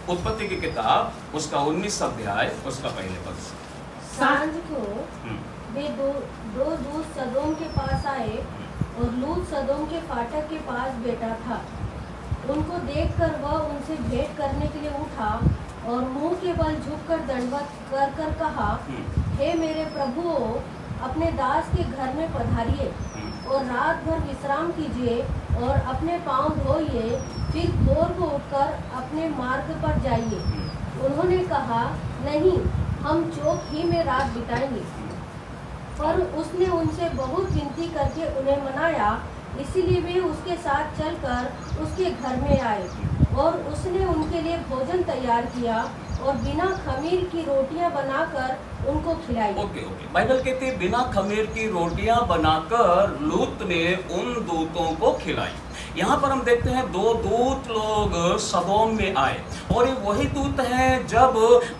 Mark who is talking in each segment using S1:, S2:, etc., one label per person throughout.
S1: उत्पत्ति की किताब उसका 19 अध्याय उसका पहले पद से।
S2: सांझ को वे दो दूत सदोम के पास आए और लूत सदोम के फाटक के पास बैठा था। उनको देखकर वह उनसे भेंट करने के लिए उठा और मुंह के बल झुककर दंडवत कर कर कहा, हे मेरे प्रभुओ, अपने दास के घर में पधारिए और रात भर विश्राम कीजिए और अपने पांव धोइए, फिर भोर को उठकर अपने मार्ग पर जाइए। उन्होंने कहा, नहीं, हम चौक ही में रात बिताएंगे। पर उसने उनसे बहुत विनती करके उन्हें मनाया, इसीलिए वे उसके साथ चलकर उसके घर में आए और उसने उनके लिए भोजन तैयार किया और बिना खमीर की रोटियां बनाकर उनको खिलाई।
S1: ओके। बाइबल कहती है बिना खमीर की रोटियां बनाकर लूत ने उन दूतों को खिलाई। यहाँ पर हम देखते हैं दो दूत लोग सदोम में आए और ये वही दूत हैं जब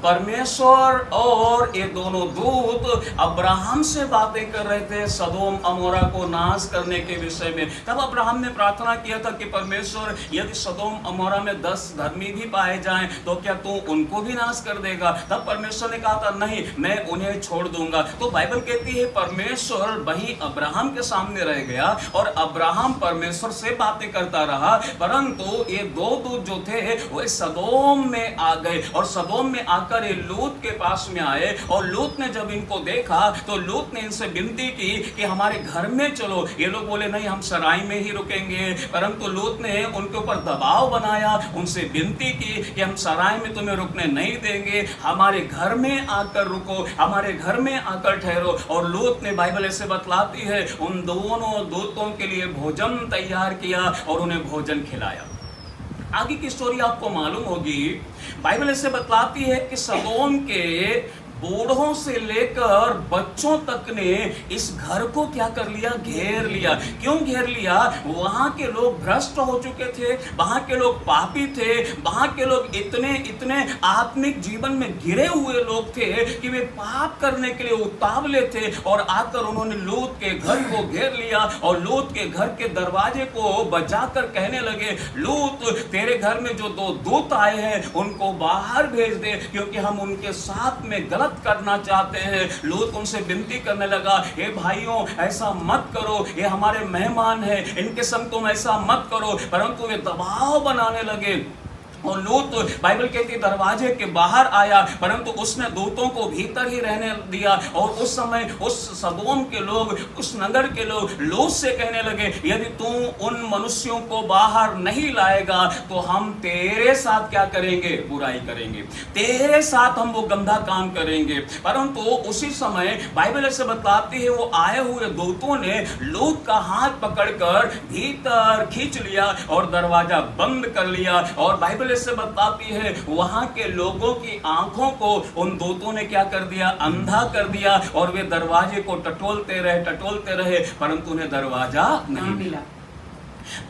S1: परमेश्वर और ये दोनों दूत अब्राहम से बातें कर रहे थे सदोम अमोरा को नाश करने के विषय में। तब अब्राहम ने प्रार्थना किया था कि परमेश्वर, यदि सदोम अमोरा में 10 धर्मी भी पाए जाएं तो क्या तू उनको भी नाश कर देगा? तब परमेश्वर ने कहा था, नहीं, मैं उन्हें छोड़ दूंगा। तो बाइबल कहती है परमेश्वर वही अब्राहम के सामने रह गया और अब्राहम परमेश्वर से बातें करता रहा, परंतु ये दो दूत जो थे वो सदोम में आ गए और सदोम में आकर ये लूत के पास में आए और लूत ने जब इनको देखा तो लूत ने इनसे विनती की कि हमारे घर में चलो। ये लोग बोले, नहीं, हम सराय में ही रुकेंगे। परंतु लूत ने उनके ऊपर दबाव बनाया, उनसे विनती की कि हम सराय में तुम्हें रुकने नहीं देंगे, हमारे घर में आकर रुको, हमारे घर में आकर ठहरो। और लूत ने, बाइबल ऐसे बतलाती है, उन दोनों दूतों के लिए भोजन तैयार किया और उन्हें भोजन खिलाया। आगे की स्टोरी आपको मालूम होगी। बाइबल ऐसे बतलाती है कि सदोम के बूढ़ों से लेकर बच्चों तक ने इस घर को क्या कर लिया? घेर लिया। क्यों घेर लिया? वहां के लोग भ्रष्ट हो चुके थे, वहां के लोग पापी थे, वहां के लोग इतने आत्मिक जीवन में गिरे हुए लोग थे कि वे पाप करने के लिए उतावले थे और आकर उन्होंने लूत के घर को घेर लिया और लूत के घर के दरवाजे को बजाकर कहने लगे, लूत, तेरे घर में जो दो दूत आए हैं उनको बाहर भेज दे, क्योंकि हम उनके साथ में गलत करना चाहते हैं। लूत उनसे विनती करने लगा, हे भाइयों, ऐसा मत करो, ये हमारे मेहमान हैं, इनके संग तुम ऐसा मत करो। परंतु वे दबाव बनाने लगे और लूत, बाइबल कहती दरवाजे के बाहर आया, परंतु उसने दूतों को भीतर ही रहने दिया। और उस समय उस सदोम के लोग, उस नगर के लोग लूत से कहने लगे, यदि तू उन मनुष्यों को बाहर नहीं लाएगा तो हम तेरे साथ क्या करेंगे? बुराई करेंगे, तेरे साथ हम वो गंदा काम करेंगे। परंतु उसी समय बाइबल ऐसे बताती है, वो आए हुए दूतों ने लूत का हाथ पकड़कर भीतर खींच लिया और दरवाजा बंद कर लिया। और बाइबल से बताती है वहां के लोगों की आंखों को उन दूतों ने क्या कर दिया? अंधा कर दिया और वे दरवाजे को टटोलते रहे, परंतु उन्हें दरवाजा नहीं मिला।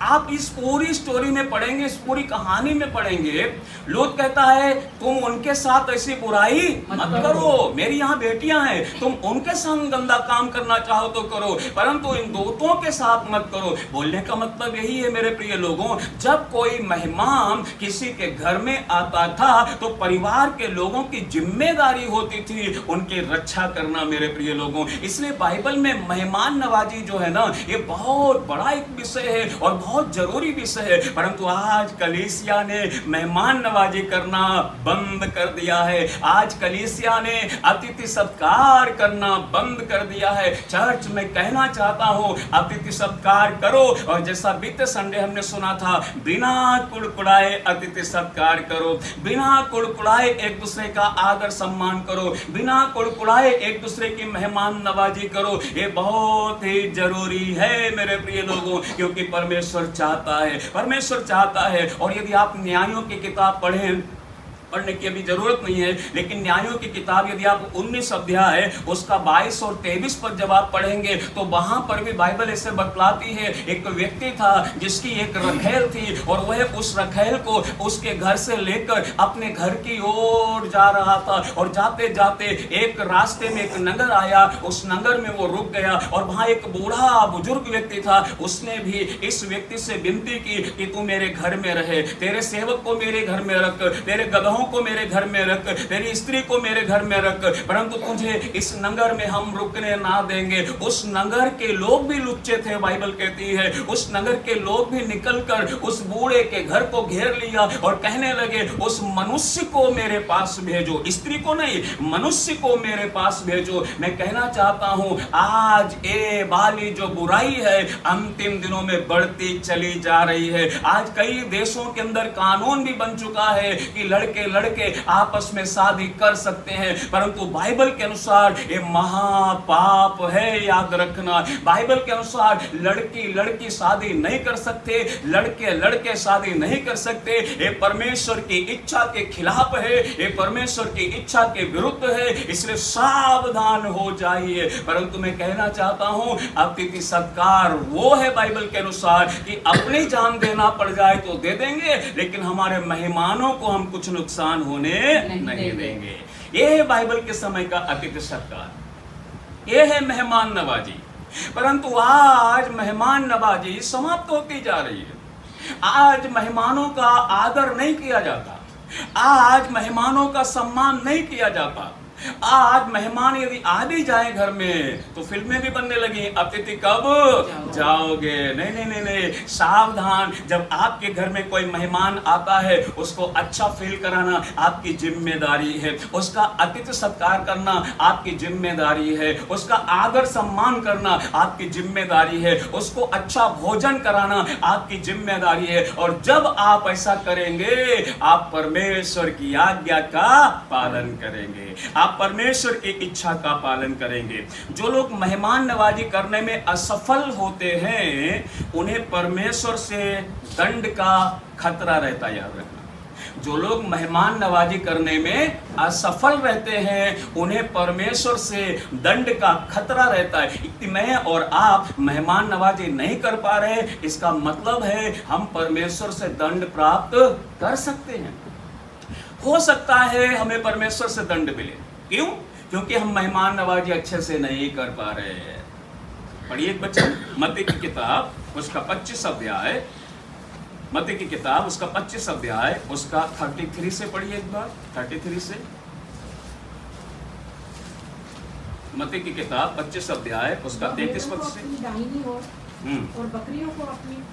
S1: आप इस पूरी स्टोरी में पढ़ेंगे, इस पूरी कहानी में पढ़ेंगे, लूत कहता है तुम उनके साथ ऐसी बुराई मत करो, मेरी यहाँ बेटियां हैं, तुम उनके संग गंदा काम करना चाहो तो करो, परंतु इन दूतों के साथ मत करो। बोलने का मतलब यही है मेरे प्रिय लोगों, जब कोई मेहमान किसी के घर में आता था तो परिवार के लोगों की जिम्मेदारी होती थी उनकी रक्षा करना मेरे प्रिय लोगों। इसलिए बाइबल में मेहमान नवाजी जो है ना, ये बहुत बड़ा एक विषय है और बहुत जरूरी विषय है। परंतु आज कलीसिया ने मेहमान नवाजी करना बंद कर दिया है। आज कलीसिया ने अतिथि सत्कार करना बंद कर दिया है। चर्च में कहना चाहता हूं, अतिथि सत्कार करो, और जैसा बीते संडे हमने सुना था, बिना कुड़कुड़ाए अतिथि सत्कार करो, बिना कुड़कुड़ाए एक दूसरे का आदर सम्मान करो, बिना कुड़कुड़ाए एक दूसरे की मेहमान नवाजी करो। ये बहुत ही जरूरी है मेरे प्रिय लोगों, क्योंकि परमेश्वर चाहता है। और यदि आप न्यायों की किताब पढ़ें, पढ़ने की अभी जरूरत नहीं है, लेकिन न्यायों की किताब यदि आप 19 अध्याय उसका 22 और 23 पर जब आप पढ़ेंगे तो वहां पर भी बाइबल ऐसे बतलाती है, एक व्यक्ति था जिसकी एक रखैल थी और वह उस रखैल को उसके घर से लेकर अपने घर की ओर जा रहा था, और जाते जाते एक रास्ते में एक नगर आया, उस नगर में वो रुक गया और वहां एक बूढ़ा बुजुर्ग व्यक्ति था। उसने भी इस व्यक्ति से विनती की कि तू मेरे घर में रहे, तेरे सेवक को मेरे घर में रख, तेरे गदहों को मेरे घर में रख, तेरी स्त्री को मेरे घर में रख, परंतु तुझे इस नगर में हम रुकने ना देंगे। उस नगर के लोग भी लुच्चे थे, बाइबल कहती है। उस नगर के लोग भी निकलकर उस बूढ़े के घर को घेर लिया और कहने लगे, उस मनुष्य को मेरे पास भेजो, स्त्री को नहीं, मनुष्य को मेरे पास भेजो। मैं कहना चाहता हूं, आज ये वाली जो बुराई है अंतिम दिनों में बढ़ती चली जा रही है। आज कई देशों के अंदर कानून भी बन चुका है कि लड़के लड़के आपस में शादी कर सकते हैं, परंतु बाइबल के अनुसार ये महापाप है। याद रखना, बाइबल के अनुसार लड़की लड़की शादी नहीं कर सकते, लड़के लड़के शादी नहीं कर सकते। ये परमेश्वर की इच्छा के खिलाफ है, ये परमेश्वर की इच्छा के विरुद्ध है, इसलिए सावधान हो जाइए। परंतु मैं कहना चाहता हूं, अतिथि सत्कार वो है बाइबल के अनुसार कि अपनी जान देना पड़ जाए तो दे देंगे, लेकिन हमारे मेहमानों को हम कुछ नुकसान होने नहीं देंगे। ये है बाइबल के समय का अतिथि सत्कार, ये है मेहमान नवाजी। परंतु आज मेहमान नवाजी समाप्त होती जा रही है। आज मेहमानों का आदर नहीं किया जाता, आज मेहमानों का सम्मान नहीं किया जाता। आज मेहमान यदि आ भी जाए घर में तो फिल्में भी बनने लगी, अतिथि कब जाओगे। नहीं नहीं नहीं नहीं, सावधान। जब आपके घर में कोई मेहमान आता है उसको अच्छा फील कराना आपकी जिम्मेदारी है, उसका अतिथि सत्कार करना आपकी जिम्मेदारी है, उसका आदर सम्मान करना आपकी जिम्मेदारी है, उसको अच्छा भोजन कराना आपकी जिम्मेदारी है। और जब आप ऐसा करेंगे आप परमेश्वर की आज्ञा का पालन करेंगे, आप परमेश्वर की इच्छा का पालन करेंगे। जो लोग मेहमान नवाजी करने में असफल होते हैं उन्हें परमेश्वर से दंड का खतरा रहता है। याद रखना, जो लोग मेहमान नवाजी करने में असफल रहते हैं उन्हें परमेश्वर से दंड का खतरा रहता है। मैं और आप मेहमान नवाजी नहीं कर पा रहे, इसका मतलब है हम परमेश्वर से दंड प्राप्त कर सकते हैं। हो सकता है हमें परमेश्वर से दंड मिले। क्यों? क्योंकि हम मेहमान नवाजी अच्छे से नहीं कर पा रहे हैं। पढ़िए एक बच्चा, मत्ती की किताब उसका 25 अध्याय, मत्ती की किताब उसका 25 अध्याय उसका 33 से पढ़िए एक बार, 33 से। मत्ती की किताब 25 अध्याय उसका 33 पद से।
S3: दाहिनी ओर और बकरियों को अपनी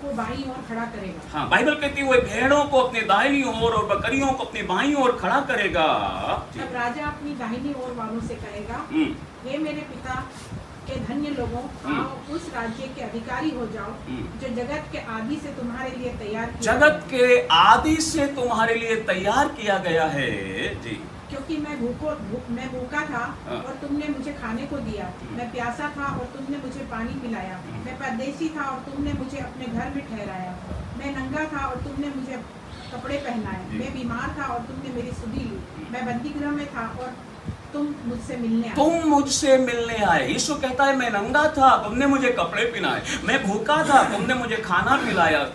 S3: को बाईं ओर खड़ा करेगा।
S1: हाँ, बाइबल कहती है भेड़ों को अपनी दाहिनी ओर और बकरियों को अपनी बाईं ओर खड़ा करेगा।
S3: तब राजा अपनी दाहिनी ओर वालों से कहेगा, हे मेरे पिता के धन्य लोगों, आओ उस राज्य के अधिकारी हो जाओ जो जगत के आदि से तुम्हारे लिए तैयार किया,
S1: जगत के आदि से तुम्हारे लिए तैयार किया गया है। जी,
S3: क्योंकि मैं भूखा था और तुमने मुझे खाने को दिया, मैं प्यासा था और तुमने मुझे पानी पिलाया, मैं परदेशी था और तुमने मुझे अपने घर में ठहराया, मैं नंगा था और तुमने मुझे कपड़े पहनाए, मैं बीमार था और तुमने मेरी सुधि ली, मैं बंदीगृह में था और तुम मुझसे मिलने आए। यीशु कहता है मैं नंगा था, तुमने मुझे कपड़े पहनाए, मैं भूखा था, तुमने मुझे खाना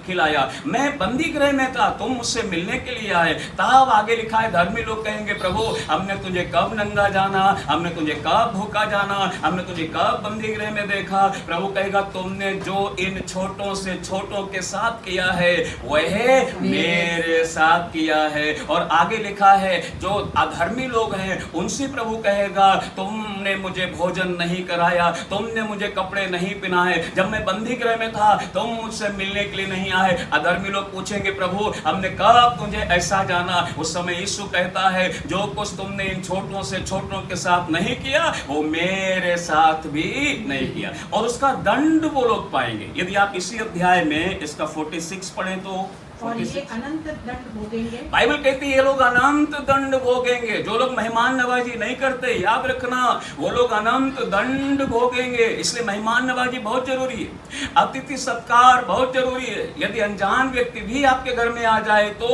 S3: खिलाया, मैं बंदी गृह में था, तुम मुझसे मिलने के लिए आए। तब आगे लिखा है धर्मी लोग कहेंगे, प्रभु हमने तुझे कब नंगा जाना, हमने तुझे कब भूखा जाना, हमने तुझे कब बंदी गृह में देखा। प्रभु कहेगा तुमने जो इन छोटों से छोटों के साथ किया है वह मेरे साथ किया है। और आगे लिखा है जो अधर्मी लोग हैं उनसे प्रभु कहेगा तुमने मुझे भोजन नहीं कराया, तुमने मुझे कपड़े नहीं पहनाए, जब मैं बंदी गृह में था तुम मुझसे मिलने के लिए नहीं आए। अधर्मी लोग पूछेंगे प्रभु हमने कब तुझे ऐसा जाना। उस समय यीशु कहता है जो कुछ तुमने इन छोटों से छोटों के साथ नहीं किया वो मेरे साथ भी नहीं किया, और उसका दंड वो लोग पाएंगे। यदि आप इसी अध्याय में इसका 46 पढ़ें तो और ये
S1: 46
S3: अनंत दंड भोगेंगे।
S1: बाइबल कहती है ये लोग अनंत दंड भोगेंगे। जो लोग मेहमान नवाजी नहीं करते, याद रखना, वो लोग अनंत दंड भोगेंगे। इसलिए मेहमान नवाजी बहुत जरूरी है, अतिथि सत्कार बहुत जरूरी है। यदि अनजान व्यक्ति भी आपके घर में आ जाए तो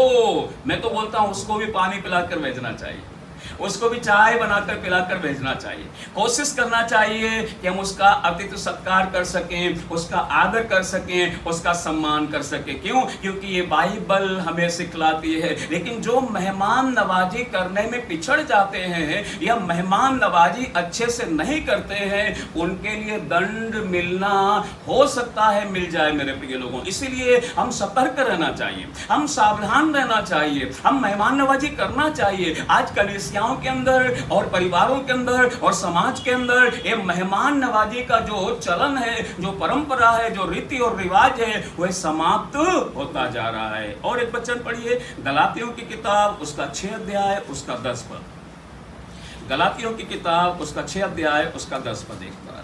S1: मैं तो बोलता हूं उसको भी पानी पिलाकर भेजना चाहिए, उसको भी चाय बनाकर पिलाकर भेजना चाहिए। कोशिश करना चाहिए कि हम उसका अतिथि सत्कार कर सकें, उसका आदर कर सकें, उसका सम्मान कर सकें। क्यों? क्योंकि ये बाइबल हमें सिखलाती है। लेकिन जो मेहमान नवाजी करने में पिछड़ जाते हैं या मेहमान नवाजी अच्छे से नहीं करते हैं, उनके लिए दंड मिलना हो सकता है, मिल जाए मेरे प्रिय लोगों। इसीलिए हम सतर्क रहना चाहिए, हम सावधान रहना चाहिए, हम मेहमान नवाजी करना चाहिए। आज कलीसियाओं के अंदर और परिवारों के अंदर और समाज के अंदर ये मेहमान नवाजी का जो चलन है, जो परंपरा है, जो रीति और रिवाज है, वह समाप्त होता जा रहा है। और एक वचन पढ़िए, गलातियों की किताब उसका 6 अध्याय उसका 10 पद। गलातियों की किताब उसका 6 अध्याय उसका 10 पद एक बार।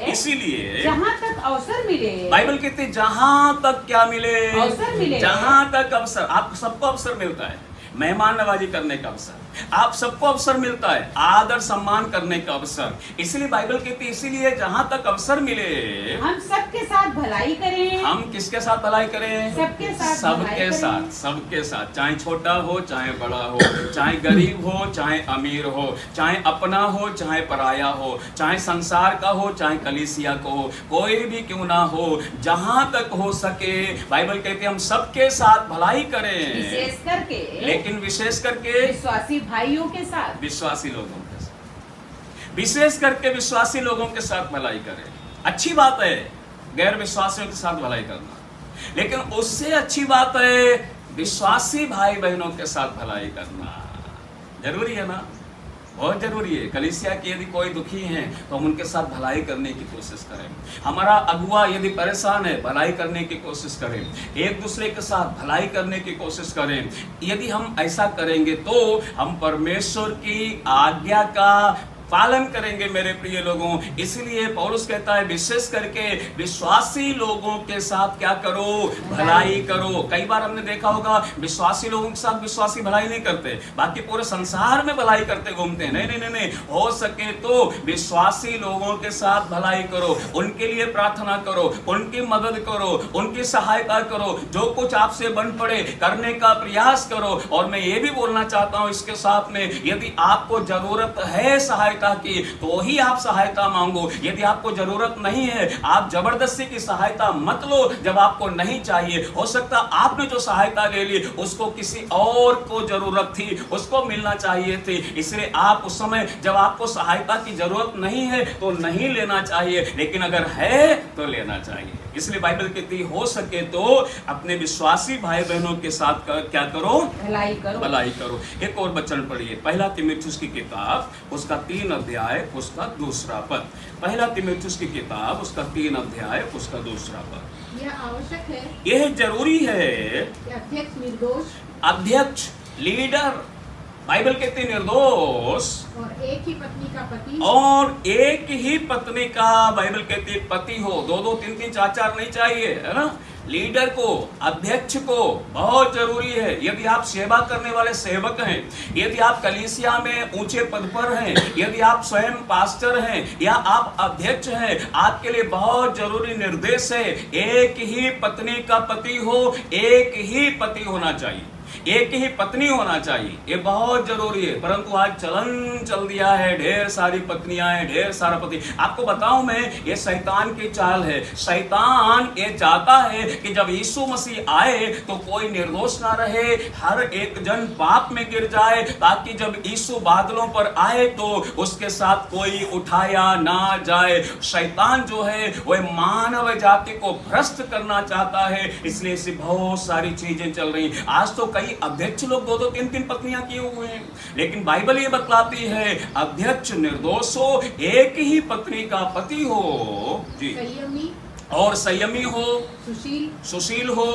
S1: इसीलिए
S4: जहाँ तक अवसर मिले,
S1: बाइबल कहती है जहां तक क्या मिले,
S4: अवसर मिले,
S1: जहां तक अवसर, आप सबको अवसर मिलता है मेहमान नवाजी करने का अवसर, आप सबको अवसर मिलता है आदर सम्मान करने का अवसर। इसलिए बाइबल कहती है इसीलिए जहां तक अवसर मिले
S4: हम सबके साथ भलाई करें।
S1: हम किसके साथ भलाई करें?
S4: सबके साथ
S1: सबके
S4: भलाई
S1: साथ,
S4: करें।
S1: सबके साथ, चाहे छोटा हो चाहे बड़ा हो, चाहे गरीब हो चाहे अमीर हो, चाहे अपना हो चाहे पराया हो, चाहे संसार का हो चाहे कलीसिया को हो, कोई भी क्यों ना हो, जहां तक हो सके बाइबल कहती है हम सबके साथ भलाई करें,
S4: विशेष करके
S1: लेकिन विशेष करके
S4: विश्वासी भाइयों के साथ,
S1: विश्वासी लोगों के साथ, विशेष करके विश्वासी लोगों के साथ भलाई करें। अच्छी बात है गैर विश्वासियों के साथ भलाई करना, लेकिन उससे अच्छी बात है विश्वासी भाई बहनों के साथ भलाई करना। जरूरी है ना, बहुत जरूरी है। कलीसिया के यदि कोई दुखी हैं तो हम उनके साथ भलाई करने की कोशिश करें। हमारा अगुआ यदि परेशान है भलाई करने की कोशिश करें, एक दूसरे के साथ भलाई करने की कोशिश करें। यदि हम ऐसा करेंगे तो हम परमेश्वर की आज्ञा का पालन करेंगे मेरे प्रिय लोगों। इसलिए पौलुस कहता है विशेष करके विश्वासी लोगों के साथ क्या करो? भलाई करो। कई बार हमने देखा होगा विश्वासी लोगों के साथ विश्वासी भलाई नहीं करते, बाकी पूरे संसार में भलाई करते घूमते हैं। नहीं नहीं नहीं, हो सके तो विश्वासी लोगों के साथ भलाई करो, उनके लिए प्रार्थना करो, उनकी मदद करो, उनकी सहायता करो, जो कुछ आपसे बन पड़े करने का प्रयास करो। और मैं ये भी बोलना चाहता हूं इसके साथ में, यदि आपको जरूरत है सहायता की तो ही आप सहायता मांगो। यदि आपको जरूरत नहीं है आप जबरदस्ती की सहायता मत लो जब आपको नहीं चाहिए। हो सकता आपने जो सहायता ले ली उसको किसी और को जरूरत थी, उसको मिलना चाहिए थी, इसलिए आप उस समय जब आपको सहायता की जरूरत नहीं है तो नहीं लेना चाहिए, लेकिन अगर है तो लेना चाहिए। इसलिए बाइबल कहती हो सके तो अपने विश्वासी भाई बहनों के साथ क्या करो?
S4: भलाई करो,
S1: भलाई करो। एक और वचन पढ़िए, पहला तीमुथियुस की किताब उसका 3 अध्याय उसका 2 पद। पहला तीमुथियुस की किताब उसका 3 अध्याय उसका 2 पद।
S3: यह आवश्यक है,
S1: यह जरूरी है
S3: कि अध्यक्ष निर्दोष
S1: अध्यक्ष लीडर, बाइबल कहती निर्दोष
S3: और एक ही पत्नी का पति,
S1: और एक ही पत्नी का बाइबल कहती है पति हो। 2-2 3-3 4-4 नहीं चाहिए, है ना। लीडर को, अध्यक्ष को बहुत जरूरी है। यदि आप सेवा करने वाले सेवक हैं, यदि आप कलीसिया में ऊंचे पद पर हैं, यदि आप स्वयं पास्टर हैं या आप अध्यक्ष हैं, आपके लिए बहुत जरूरी निर्देश है एक ही पत्नी का पति हो, एक ही पति होना चाहिए, एक ही पत्नी होना चाहिए। ये बहुत जरूरी है। परंतु आज चलन चल दिया है, ढेर सारी पत्नियां हैं, ढेर सारा पति। आपको बताऊं मैं, ये शैतान की चाल है। शैतान ये चाहता है कि जब यीशु मसीह आए तो कोई निर्दोष ना रहे, हर एक जन पाप में गिर जाए, ताकि जब यीशु बादलों पर आए तो उसके साथ कोई उठाया ना जाए। शैतान जो है वह मानव जाति को भ्रष्ट करना चाहता है, इसलिए ऐसी बहुत सारी चीजें चल रही। आज तो कई अध्यक्ष लोग 2-2 3-3 पत्नियां किए हुए हैं, लेकिन बाइबल ये बतलाती है अध्यक्ष निर्दोष हो, एक ही पत्नी का पति हो जी,
S3: संयमी
S1: और संयमी हो, सुशील हो,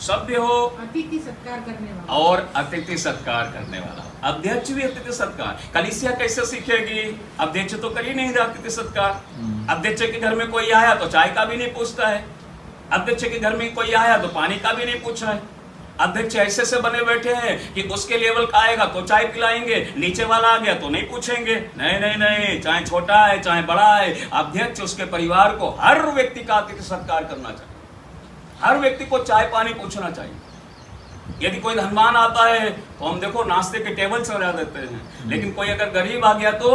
S1: सभ्य हो,
S3: अतिथि सत्कार करने वाला,
S1: और अतिथि सत्कार करने वाला। अध्यक्ष भी अतिथि सत्कार। कलीसिया कैसे सीखेगी? अध्यक्ष तो कर ही नहीं रहा अतिथि सत्कार। अध्यक्ष के घर में कोई आया तो चाय का भी नहीं पूछता है अध्यक्ष के घर में कोई आया तो पानी का भी नहीं पूछ रहा है। अध्यक्ष ऐसे से बने बैठे हैं कि उसके लेवल का आएगा तो चाय पिलाएंगे, नीचे वाला आ गया तो नहीं पूछेंगे। नहीं नहीं नहीं, चाहे छोटा है चाहे बड़ा है, अध्यक्ष उसके परिवार को, हर व्यक्ति का आतिथ्य सत्कार करना चाहिए। हर व्यक्ति को चाय पानी पूछना चाहिए। यदि कोई धनवान आता है तो हम देखो नाश्ते के टेबल सजा देते हैं, लेकिन कोई अगर गरीब आ गया तो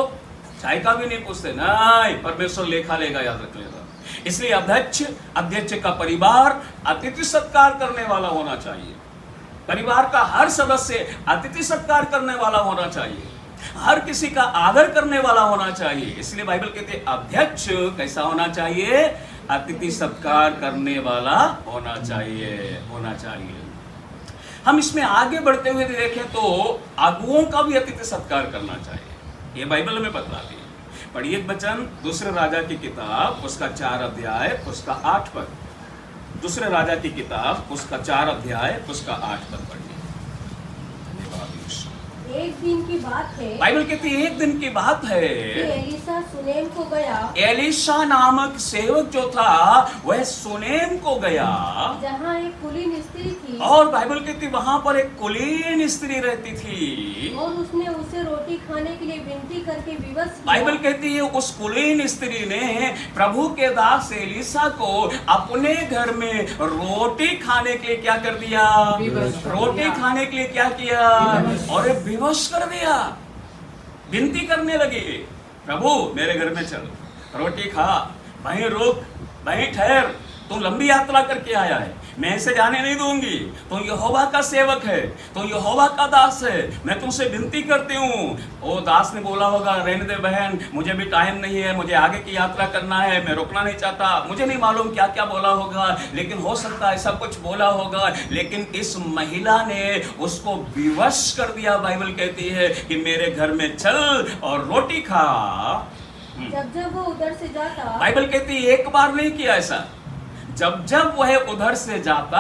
S1: चाय का भी नहीं पूछते। नहीं, परमेश्वर लेखा लेगा, याद रख लेगा। इसलिए अध्यक्ष का परिवार अतिथि सत्कार करने वाला होना चाहिए। परिवार का हर सदस्य अतिथि सत्कार करने वाला होना चाहिए, हर किसी का आदर करने वाला होना चाहिए। इसलिए बाइबल कहते हैं अध्यक्ष कैसा होना चाहिए? अतिथि सत्कार करने वाला होना चाहिए। हम इसमें आगे बढ़ते हुए देखें तो अगुओं का भी अतिथि सत्कार करना चाहिए। ये बाइबल में बतलाती है। पढ़िए वचन दूसरे राजा की किताब उसका 4 अध्याय उसका 8 पद। दूसरे राजा की किताब उसका 4 अध्याय उसका 8 पद पढ़िए।
S2: एक दिन की बात है,
S1: बाइबल कहती है एक दिन की बात है
S2: कि एलीशा सुनेम को गया,
S1: एलीशा नामक सेवक जो था वह सुनेम को गया,
S2: जहाँ एक कुलीन स्त्री थी,
S1: और बाइबल कहती वहां पर एक कुलीन स्त्री रहती थी,
S2: और उसने उसे रोटी खाने के लिए विनती करके विवश किया।
S1: बाइबल कहती है उस कुलीन स्त्री ने प्रभु के दास एलीशा को अपने घर में रोटी खाने के लिए क्या कर दिया? रोटी खाने के लिए क्या किया? और विवश कर दिया। विनती करने लगी, प्रभु मेरे घर में चल, रोटी खा, वहीं रुक, वहीं ठहर, तू लंबी यात्रा करके आया है, मैं इसे जाने नहीं दूंगी, तू यहोवा का सेवक है, तू यहोवा का दास है, मैं तुमसे विनती करती हूँ। ओ दास ने बोला होगा रहने दे बहन, मुझे भी टाइम नहीं है, मुझे आगे की यात्रा करना है, मैं रुकना नहीं चाहता। मुझे नहीं मालूम क्या क्या बोला होगा, लेकिन हो सकता है सब कुछ बोला होगा, लेकिन इस महिला ने उसको विवश कर दिया। बाइबल कहती है कि मेरे घर में चल और रोटी खा।
S2: जब वो उधर से जाता,
S1: बाइबल कहती है एक बार नहीं किया ऐसा, जब वह उधर से जाता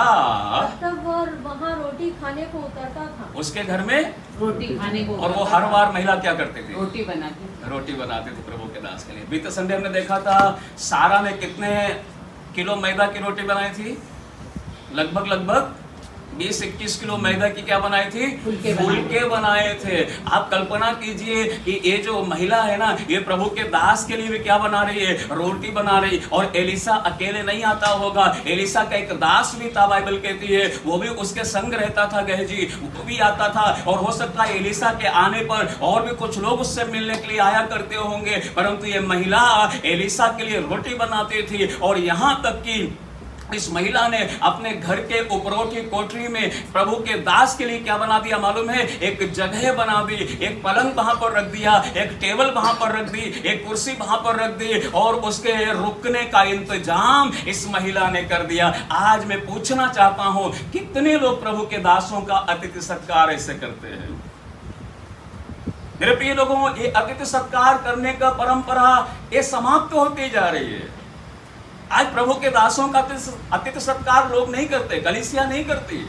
S2: तब वो वहाँ रोटी खाने को उतरता था।
S1: उसके घर में
S4: रोटी खाने को,
S1: और वो हर बार महिला क्या करती थी?
S4: रोटी बनाती
S1: थी प्रभु के दास के लिए। बीते संडे हमने देखा था सारा ने कितने किलो मैदा की रोटी बनाई थी? लगभग 20-21 किलो मैदा की क्या बनाई थी? फुलके बनाए थे। आप कल्पना कीजिए कि ये जो महिला है ना, ये प्रभु के दास के लिए भी क्या बना रही है? रोटी बना रही। और एलीशा अकेले नहीं आता होगा, एलीशा का एक दास भी था, बाइबल कहती है वो भी उसके संग रहता था, गहजी वो भी आता था। और हो सकता है एलीशा के आने पर और भी कुछ लोग उससे मिलने के लिए आया करते होंगे, परंतु ये महिला एलीशा के लिए रोटी बनाती थी। और यहाँ तक कि इस महिला ने अपने घर के उपरोठी कोठरी में प्रभु के दास के लिए क्या बना दिया मालूम है? एक जगह बना दी, एक पलंग वहां पर रख दिया, एक टेबल वहां पर रख दी, एक कुर्सी वहां पर रख दी, और उसके रुकने का इंतजाम इस महिला ने कर दिया। आज मैं पूछना चाहता हूं, कितने लोग प्रभु के दासों का अतिथि सत्कार ऐसे करते हैं? मेरे प्रिय लोगों, ये अतिथि सत्कार करने का परंपरा ये समाप्त होती जा रही है। आज प्रभु के दासों का अतिथि सत्कार लोग नहीं करते, कलीसिया नहीं करती।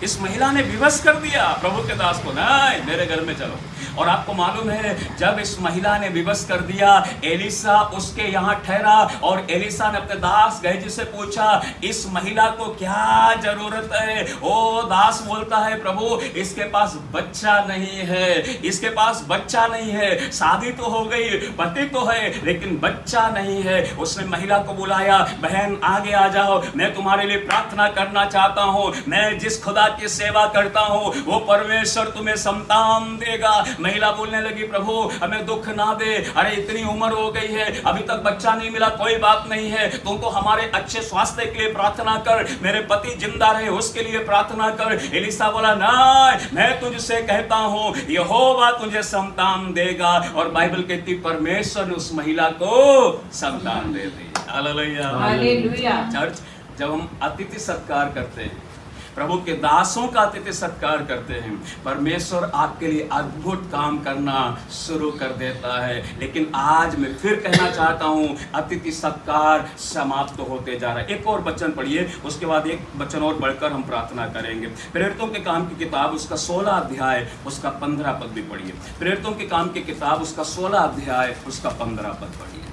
S1: इस महिला ने विवश कर दिया प्रभु के दास को, नहीं मेरे घर में चलो। और आपको मालूम है जब इस महिला ने विवश कर दिया, एलीशा उसके यहाँ ठहरा, और एलीशा ने अपने दास गहजी से पूछा इस महिला को क्या जरूरत है? ओ दास बोलता है प्रभु इसके पास बच्चा नहीं है, इसके पास बच्चा नहीं है, शादी तो हो गई, पति तो है, लेकिन बच्चा नहीं है। उसने महिला को बुलाया, बहन आगे आ जाओ, मैं तुम्हारे लिए प्रार्थना करना चाहता हूँ, मैं जिस खुदा की सेवा करता हूँ वो परमेश्वर तुम्हें संतान देगा। महिला बोलने लगी प्रभु हमें दुख ना दे, अरे इतनी उम्र हो गई है अभी तक बच्चा नहीं मिला, कोई बात नहीं है, तुम तो हमारे अच्छे स्वास्थ्य के लिए प्रार्थना कर, मेरे पति जिंदा रहे उसके लिए प्रार्थना कर। एलीशा बोला नहीं, मैं तुझसे कहता हूँ यहोवा तुझे संतान देगा। और बाइबल कहती परमेश्वर ने उस महिला को संतान दे दी। हालेलुया। चर्च, जब हम अतिथि सत्कार करते हैं, प्रभु के दासों का अतिथि सत्कार करते हैं, परमेश्वर आपके लिए अद्भुत काम करना शुरू कर देता है। लेकिन आज मैं फिर कहना चाहता हूं अतिथि सत्कार समाप्त होते जा रहा है। एक और वचन पढ़िए, उसके बाद एक वचन और बढ़कर हम प्रार्थना करेंगे। प्रेरितों के काम की किताब उसका 16 अध्याय उसका 15 पद भी पढ़िए। प्रेरितों के काम की किताब उसका 16 अध्याय उसका 15 पद पढ़िए।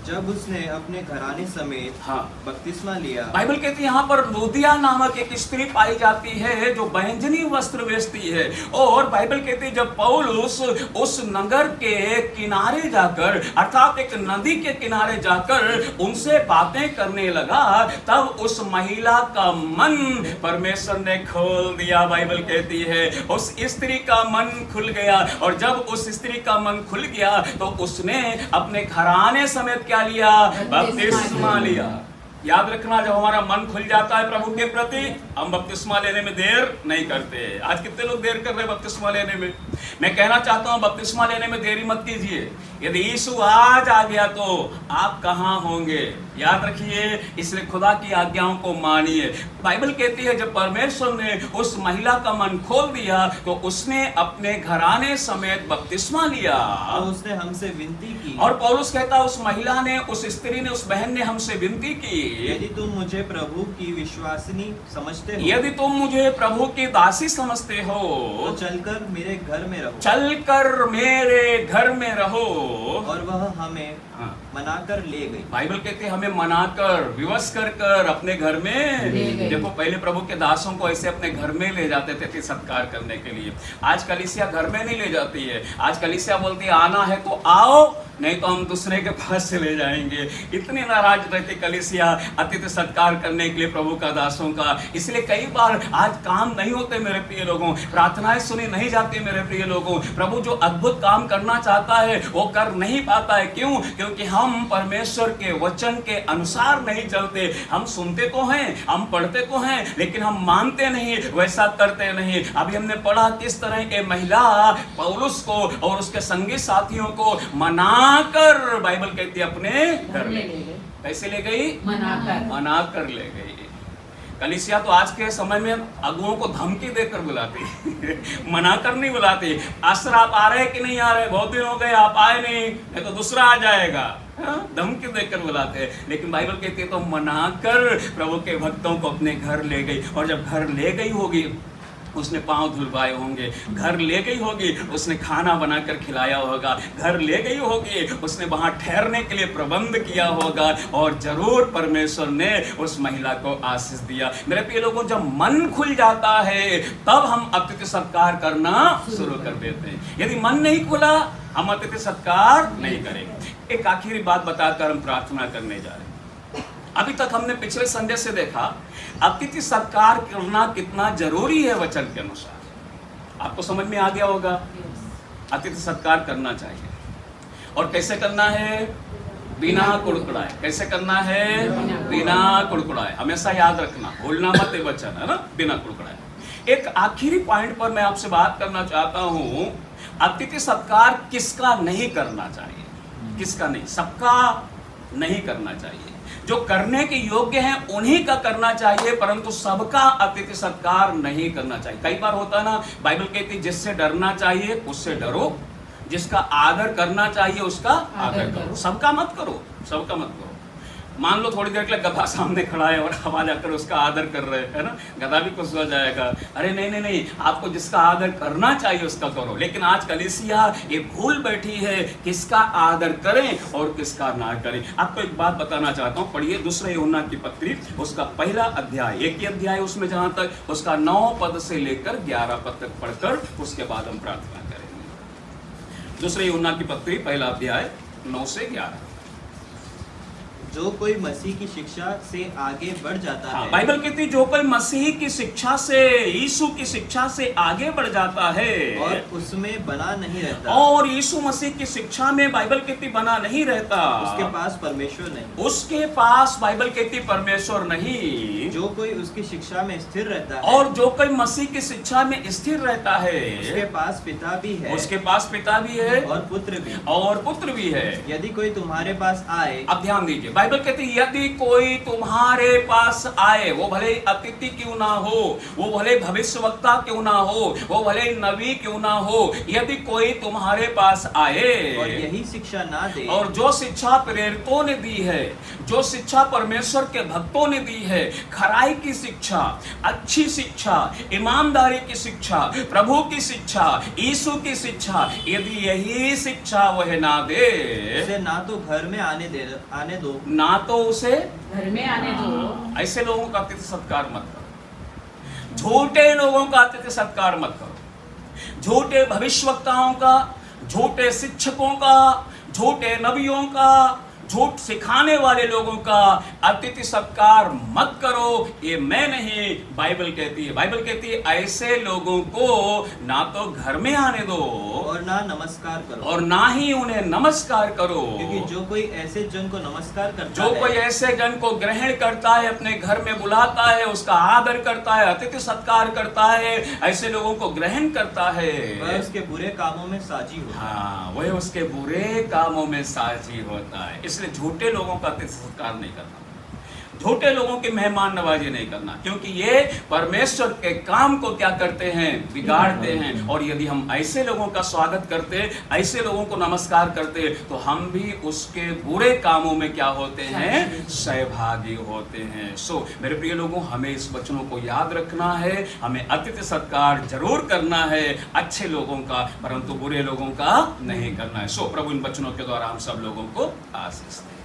S5: जब उसने अपने घराने समेत
S1: हाँ।
S5: बपतिस्मा लिया।
S1: बाइबल कहती है यहाँ पर लूदिया नामक एक स्त्री पाई जाती है जो बैंजनी वस्त्र बेचती है। और बाइबल कहती है जब पौलुस उस नगर के किनारे जाकर अर्थात एक नदी के किनारे जाकर उनसे बातें करने लगा तब उस महिला का मन परमेश्वर ने खोल दिया। बाइबल कहती है उस स्त्री का मन खुल गया और जब उस स्त्री का मन खुल गया तो उसने अपने घराने समेत क्या लिया? बपतिस्मा लिया। याद रखना जब हमारा मन खुल जाता है प्रभु के प्रति हम बपतिस्मा लेने में देर नहीं करते। आज कितने लोग देर कर रहे हैं बपतिस्मा लेने में? मैं कहना चाहता हूं बपतिस्मा लेने में देरी मत कीजिए। यदि यीशु आज आ गया तो आप कहां होंगे? याद रखिए, इसलिए खुदा की आज्ञाओं को मानिए। बाइबल कहती है जब परमेश्वर ने उस महिला का मन खोल दिया तो उसने अपने घराने समेत बपतिस्मा लिया।
S5: तो उसने हमसे विनती की।
S1: और पौलुस कहता है उस महिला ने, उस स्त्री ने, उस बहन ने हमसे विनती की,
S5: यदि तुम मुझे प्रभु की विश्वासिनी समझते हो,
S1: यदि तुम मुझे प्रभु की दासी समझते हो
S5: तो चलकर मेरे घर में रहो।
S1: चलकर मेरे घर में रहो।
S5: और वह हमें
S1: हाँ।
S5: मनाकर ले गई।
S1: बाइबल कहते हैं हमें मनाकर विवश कर अपने घर में
S4: ले गई।
S1: देखो पहले प्रभु के दासों को ऐसे अपने घर में ले जाते थे सत्कार करने के लिए। आज कलीसिया घर में नहीं ले जाती है। आज कलीसिया बोलती है आना है तो आओ नहीं तो हम दूसरे के पास चले जाएंगे। इतनी नाराज रहती कलीसिया अतिथि सत्कार करने के लिए प्रभु का दासों का। इसलिए कई बार आज काम नहीं होते मेरे प्रिय लोगों, प्रार्थनाएं सुनी नहीं जाती मेरे प्रिय लोगों। प्रभु जो अद्भुत काम करना चाहता है वो कर नहीं पाता है। क्यों? क्योंकि हम परमेश्वर के वचन के अनुसार नहीं चलते। हम सुनते तो हैं, हम पढ़ते तो हैं, लेकिन हम मानते नहीं, वैसा करते नहीं। अभी हमने पढ़ा किस तरह के महिला पौलुस को और उसके संगी साथियों को मनाकर बाइबल कहती है अपने घर
S4: ले
S1: में
S4: गए।
S1: कैसे ले गई? मनाकर ले गई। कलीसिया तो आज के समय में अगुओं को धमकी देकर बुलाती है मनाकर नहीं बुलाती। आसर आप आ रहे कि नहीं आ रहे? बहुत दिन हो गए आप आए नहीं तो दूसरा आ जाएगा। धमकी देकर बुलाते हैं। लेकिन बाइबल कहती है तो मनाकर प्रभु के भक्तों को अपने घर ले गई। और जब घर ले गई होगी उसने पांव धुलवाए होंगे, घर ले गई होगी उसने खाना बनाकर खिलाया होगा, घर ले गई होगी उसने वहां ठहरने के लिए प्रबंध किया होगा और जरूर परमेश्वर ने उस महिला को आशीष दिया। मेरे प्रिय लोगों, जब मन खुल जाता है तब हम अतिथि सत्कार करना शुरू कर देते हैं। यदि मन नहीं खुला हम अतिथि सत्कार नहीं करेंगे। एक आखिरी बात बताकर हम प्रार्थना करने जा रहे हैं। अभी तक हमने पिछले संडे से देखा अतिथि सत्कार करना कितना जरूरी है वचन के अनुसार। आपको समझ में आ गया होगा अतिथि सत्कार करना चाहिए। और कैसे करना है? बिना कुड़कुड़ाए। कैसे करना है? बिना कुड़कुड़ाए। हमेशा याद रखना, भूलना मत ये वचन, है ना? बिना कुड़कुड़ाए। एक आखिरी पॉइंट पर मैं आपसे बात करना चाहता हूं। अतिथि सत्कार किसका नहीं करना चाहिए? किसका नहीं? सबका नहीं करना चाहिए। जो करने के योग्य हैं उन्हीं का करना चाहिए, परंतु सबका अतिथि सत्कार नहीं करना चाहिए। कई बार होता है ना, बाइबल कहती है जिससे डरना चाहिए उससे डरो, जिसका आदर करना चाहिए उसका आदर करो। सबका मत करो, सबका मत करो। मान लो थोड़ी देर के लिए गधा सामने खड़ा है और हम जाकर उसका आदर कर रहे हैं, है ना? गधा भी खुश हो जाएगा। अरे नहीं नहीं नहीं, आपको जिसका आदर करना चाहिए उसका करो। लेकिन आज कलीसिया ये भूल बैठी है किसका आदर करें और किसका ना करें। आपको एक बात बताना चाहता हूँ, पढ़िए दूसरे यूहन्ना की पत्री उसका पहला अध्याय, एक ही अध्याय उसमें, जहां तक उसका 9 पद से लेकर 11 पद तक पढ़कर उसके बाद हम प्रार्थना करेंगे। दूसरे यूहन्ना की पत्री पहला अध्याय 9 से 11।
S5: जो कोई मसीह की शिक्षा से आगे बढ़ जाता है।
S1: बाइबल कहती है जो कोई मसीह की शिक्षा से, यीशु की शिक्षा से आगे बढ़ जाता है
S5: और उसमें बना नहीं रहता,
S1: और यीशु मसीह की शिक्षा में बाइबल कहती बना नहीं रहता,
S5: उसके पास परमेश्वर नहीं।
S1: उसके पास बाइबल कहती परमेश्वर नहीं।
S5: जो कोई उसकी शिक्षा में स्थिर रहता है
S1: और जो कोई मसीह की शिक्षा में स्थिर रहता है
S5: उसके पास पिता भी है,
S1: उसके पास पिता भी है
S5: और पुत्र भी,
S1: और पुत्र भी है।
S5: यदि कोई तुम्हारे पास आए।
S1: अब ध्यान दीजिए, बाइबल कहती है यदि कोई तुम्हारे पास आए, वो भले अतिथि क्यों ना हो, वो भले भविष्यवक्ता क्यों ना हो, वो भले नबी क्यों ना हो, यदि कोई तुम्हारे पास आए
S5: और यही शिक्षा ना दे,
S1: और जो शिक्षा प्रेरितों ने दी है, जो शिक्षा परमेश्वर के भक्तों ने दी है, खराई की शिक्षा, अच्छी शिक्षा, ईमानदारी की शिक्षा, प्रभु की शिक्षा, यीशु की शिक्षा, यदि यही शिक्षा वह ना दे,
S5: उसे ना तो घर में आने दो,
S1: ना तो उसे
S4: घर में आने दो।
S1: ऐसे लोगों का अतिथि सत्कार मत करो, झूठे लोगों का अतिथि सत्कार मत करो, झूठे भविष्यवक्ताओं का, झूठे शिक्षकों का, झूठे नबियों का, झूठ सिखाने वाले लोगों का अतिथि सत्कार मत करो। ये मैं नहीं, बाइबल कहती है। बाइबल कहती है ऐसे लोगों को ना तो घर में आने दो
S5: और ना नमस्कार करो,
S1: और ना ही उन्हें नमस्कार करो,
S5: क्योंकि जो कोई ऐसे जन को नमस्कार करता
S1: जो
S5: है,
S1: कोई ऐसे जन को ग्रहण करता है, अपने घर में बुलाता है, उसका आदर करता है, अतिथि सत्कार करता है, ऐसे लोगों को ग्रहण करता है,
S5: वह उसके बुरे कामों में साझी होता है।
S1: हाँ, वह उसके बुरे कामों में साझी होता है। इसलिए झूठे लोगों का अतिथि सत्कार नहीं करना, झूठे लोगों की मेहमान नवाजी नहीं करना, क्योंकि ये परमेश्वर के काम को क्या करते हैं, बिगाड़ते हैं। और यदि हम ऐसे लोगों का स्वागत करते, ऐसे लोगों को नमस्कार करते, तो हम भी उसके बुरे कामों में क्या होते हैं, सहभागी होते हैं। सो मेरे प्रिय लोगों, हमें इस वचनों को याद रखना है, हमें अतिथि सत्कार जरूर करना है, अच्छे लोगों का, परंतु बुरे लोगों का नहीं करना है। सो प्रभु इन वचनों के द्वारा हम सब लोगों को आशीष दे।